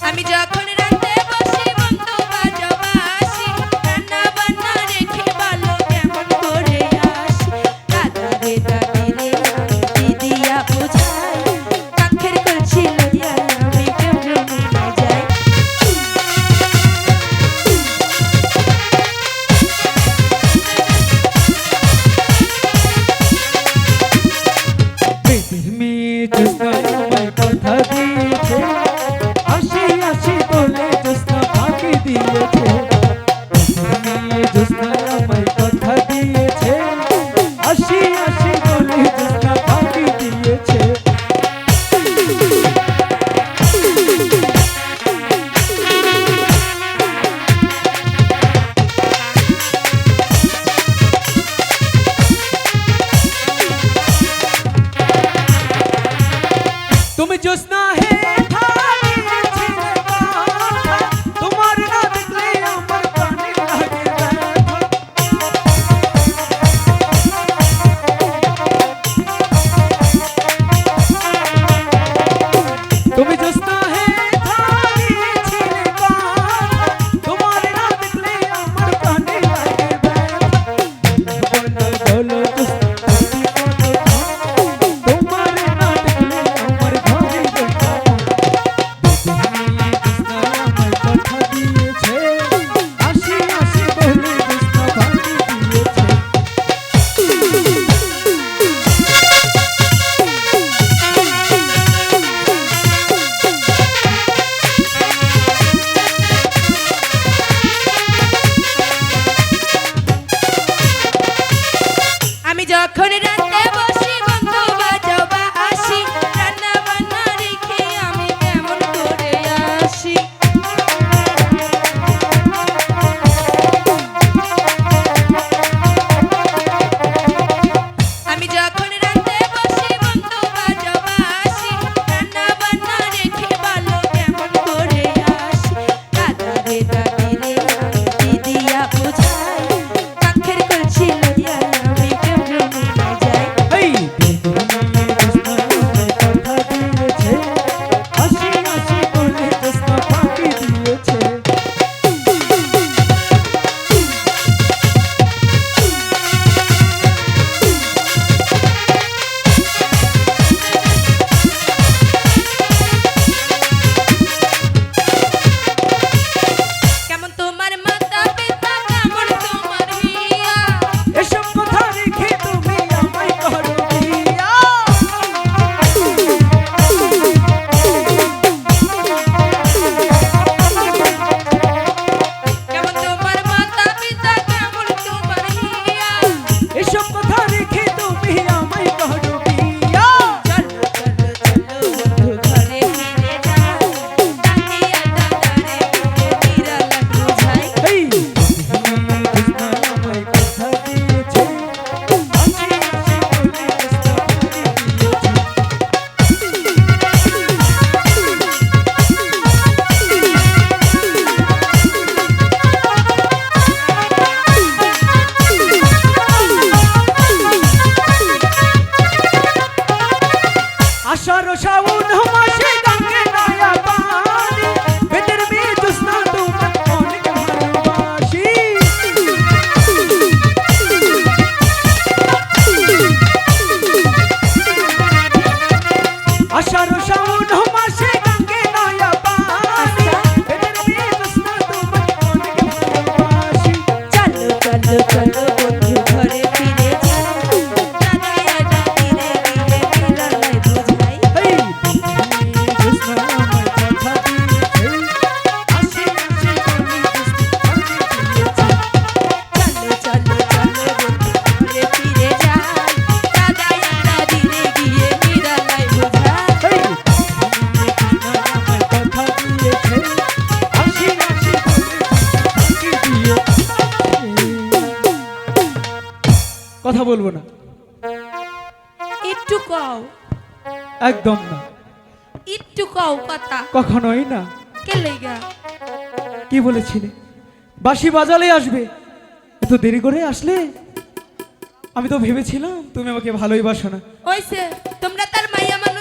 আমি যখন রাতে বসি বন্ধু বাজাবাসি রান্না বান্না রেখে ভালো কেমন করে আসি দাদা রে দাদি রে দিদিয়া বুঝাই কাখের কলছি লইয়া আমি কেমন মনে যাই বেদের মেয়ে জ্যোৎস্না আমায় কথা দিয়েছে, আসি আসি বলে জ্যোৎস্না ফাঁকি দিয়েছে। বেদের মেয়ে জ্যোৎস্না আমায় কথা দিয়েছে, আসি আসি বলে জ্যোৎস্না ফাঁকি দিয়েছে। তুমি জ্যোৎস্না হে থামিয়েছিলে কথা, তোমার না দেখলে আমার প্রাণে লাগে ব্যথা। তুমি জ্যোৎস্না হে থামিয়েছিলে কথা, তোমার না দেখলে আমার প্রাণে লাগে ব্যথা। বলো বলো জ্যোৎস্না তোমার না দেখলে আমার ঘরে ব্যথা। বেদের মেয়ে জ্যোৎস্না আমায় কথা দিয়েছে, আসি আসি বলে জ্যোৎস্না ফাঁকি দিয়েছে। আমি যখন রাতে বসি বন্ধু বাজাবাসি রান্না বান্না রেখে আমি কেমন করে আসি আমি যখন রাতে বসি বন্ধু বাজাবাসি রান্না বান্না রেখে ভালো কেমন করে আসি দাদা রে দাদি রে দিদিয়া বুঝাই কাখের কলছি লইয়া আমি কেমন মনে যাই এই বেদের মেয়ে জ্যোৎস্না আমায় কথা দিয়েছে, আসি আসি বলে জ্যোৎস্না ফাঁকি দিয়েছে। কেমন তোমার মাতা পিতা কেমন তোমার হিয়া এসব কথা রেখে তুমি আমায় করো বিয়া। কেমন তোমার মাতা পিতা কেমন তোমার হিয়া এসব কথা রেখে তুমি আমায় করো বিয়া। চলো চলো চলো বন্ধু ঘরে ফিরে যাই দাদিয়া দাদারে নিরালা বুঝাই এই বেদের মেয়ে জ্যোৎস্না আমায় কথা দিয়েছে, আসি আসি বলে জ্যোৎস্না ফাঁকি দিয়েছে। আষাঢ় শ্রাবণ মাসে গঙ্গে নয়া পানি, বেদের মেয়ে জ্যোৎস্না তোমার অনেক ভালোবাসি। আষাঢ় শ্রাবণ মাসে গঙ্গে নয়া পানি, বেদের মেয়ে জ্যোৎস্না তোমার অনেক ভালোবাসি। চলো চলো চলো বন্ধু ঘরে ফিরে যাই দাদায়া দাদিরে নিরালা বুঝাই এই বেদের মেয়ে জ্যোৎস্না আমায় কথা দিয়েছে, আসি আসি বলে জ্যোৎস্না ফাঁকি দিয়েছে। চলো চলো চলো বন্ধু ঘরে ফিরে যাই দাদায়া দাদিরে গিয়ে নিরালায় বুঝাই কথা বলবো না, একটু কও একদম না, একটু কও কথা কখনোই না। কে লেগা কি বলেছিলে বাঁশি বাজালে আসবে, এত দেরি করে আসলে? আমি তো ভেবেছিলাম তুমি আমাকে ভালোই বাসো না। ওইসে তোমরা তার মাইয়া মানুষ